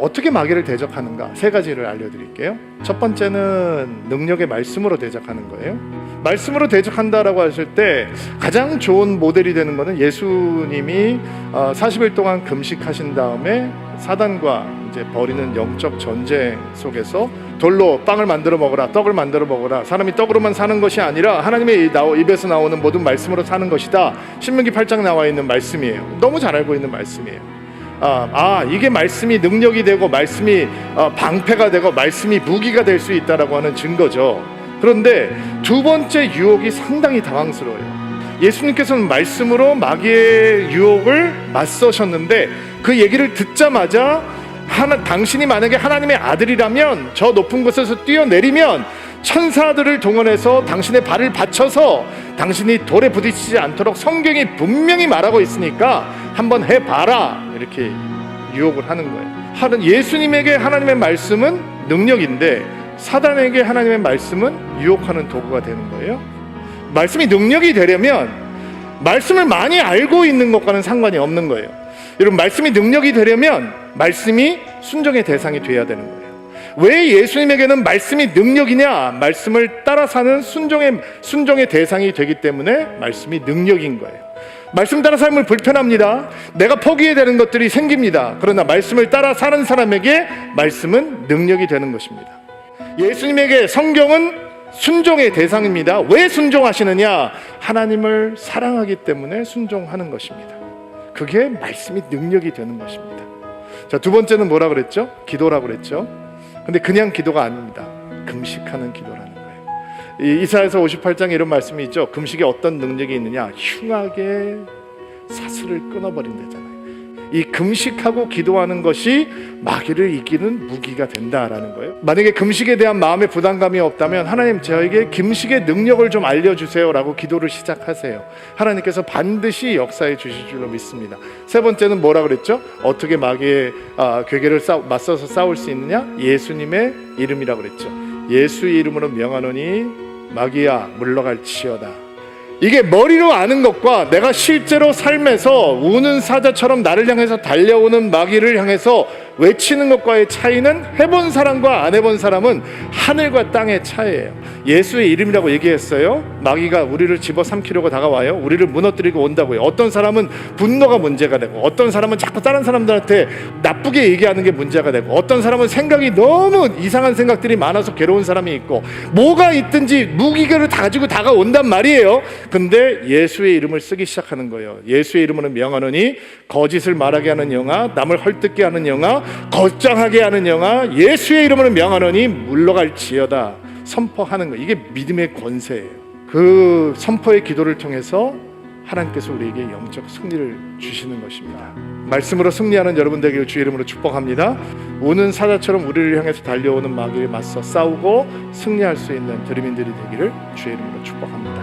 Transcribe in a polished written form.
어떻게 마귀를 대적하는가? 세 가지를 알려드릴게요. 첫 번째는 능력의 말씀으로 대적하는 거예요. 말씀으로 대적한다라고 하실 때 가장 좋은 모델이 되는 것은 예수님이 40일 동안 금식하신 다음에 사단과 이제 벌이는 영적 전쟁 속에서 돌로 빵을 만들어 먹어라, 떡을 만들어 먹어라, 사람이 떡으로만 사는 것이 아니라 하나님의 입에서 나오는 모든 말씀으로 사는 것이다. 신명기 8장 나와 있는 말씀이에요. 너무 잘 알고 있는 말씀이에요. 이게 말씀이 능력이 되고 말씀이 방패가 되고 말씀이 무기가 될 수 있다라고 하는 증거죠. 그런데 두 번째 유혹이 상당히 당황스러워요. 예수님께서는 말씀으로 마귀의 유혹을 맞서셨는데 그 얘기를 듣자마자 당신이 만약에 하나님의 아들이라면 저 높은 곳에서 뛰어내리면 천사들을 동원해서 당신의 발을 받쳐서 당신이 돌에 부딪히지 않도록 성경이 분명히 말하고 있으니까 한번 해봐라, 이렇게 유혹을 하는 거예요. 예수님에게 하나님의 말씀은 능력인데 사단에게 하나님의 말씀은 유혹하는 도구가 되는 거예요. 말씀이 능력이 되려면 말씀을 많이 알고 있는 것과는 상관이 없는 거예요. 여러분, 말씀이 능력이 되려면 말씀이 순종의 대상이 돼야 되는 거예요. 왜 예수님에게는 말씀이 능력이냐? 말씀을 따라 사는 순종의 대상이 되기 때문에 말씀이 능력인 거예요. 말씀 따라 살면 불편합니다. 내가 포기해야 되는 것들이 생깁니다. 그러나 말씀을 따라 사는 사람에게 말씀은 능력이 되는 것입니다. 예수님에게 성경은 순종의 대상입니다. 왜 순종하시느냐? 하나님을 사랑하기 때문에 순종하는 것입니다. 그게 말씀이 능력이 되는 것입니다. 자, 두 번째는 뭐라 그랬죠? 기도라고 그랬죠. 근데 그냥 기도가 아닙니다. 금식하는 기도라는 거예요. 이사야서 58장에 이런 말씀이 있죠. 금식에 어떤 능력이 있느냐? 흉악의 사슬을 끊어버린다잖아요. 이 금식하고 기도하는 것이 마귀를 이기는 무기가 된다라는 거예요. 만약에 금식에 대한 마음의 부담감이 없다면 하나님, 저에게 금식의 능력을 좀 알려주세요 라고 기도를 시작하세요. 하나님께서 반드시 역사해 주실 줄로 믿습니다. 세 번째는 뭐라 그랬죠? 어떻게 마귀의 괴계를 맞서서 싸울 수 있느냐? 예수님의 이름이라고 그랬죠. 예수의 이름으로 명하노니 마귀야 물러갈지어다. 이게 머리로 아는 것과 내가 실제로 삶에서 우는 사자처럼 나를 향해서 달려오는 마귀를 향해서 외치는 것과의 차이는, 해본 사람과 안 해본 사람은 하늘과 땅의 차이예요. 예수의 이름이라고 얘기했어요. 마귀가 우리를 집어삼키려고 다가와요. 우리를 무너뜨리고 온다고요. 어떤 사람은 분노가 문제가 되고, 어떤 사람은 자꾸 다른 사람들한테 나쁘게 얘기하는 게 문제가 되고, 어떤 사람은 생각이 너무 이상한 생각들이 많아서 괴로운 사람이 있고, 뭐가 있든지 무기를 다 가지고 다가온단 말이에요. 근데 예수의 이름을 쓰기 시작하는 거예요. 예수의 이름으로 명하노니 거짓을 말하게 하는 영아, 남을 헐뜯게 하는 영아, 거장하게 하는 영아, 예수의 이름으로 명하노니 물러갈지어다 선포하는 거. 이게 믿음의 권세예요. 그 선포의 기도를 통해서 하나님께서 우리에게 영적 승리를 주시는 것입니다. 말씀으로 승리하는 여러분 되기를 주의 이름으로 축복합니다. 우는 사자처럼 우리를 향해서 달려오는 마귀를 맞서 싸우고 승리할 수 있는 드림인들이 되기를 주의 이름으로 축복합니다.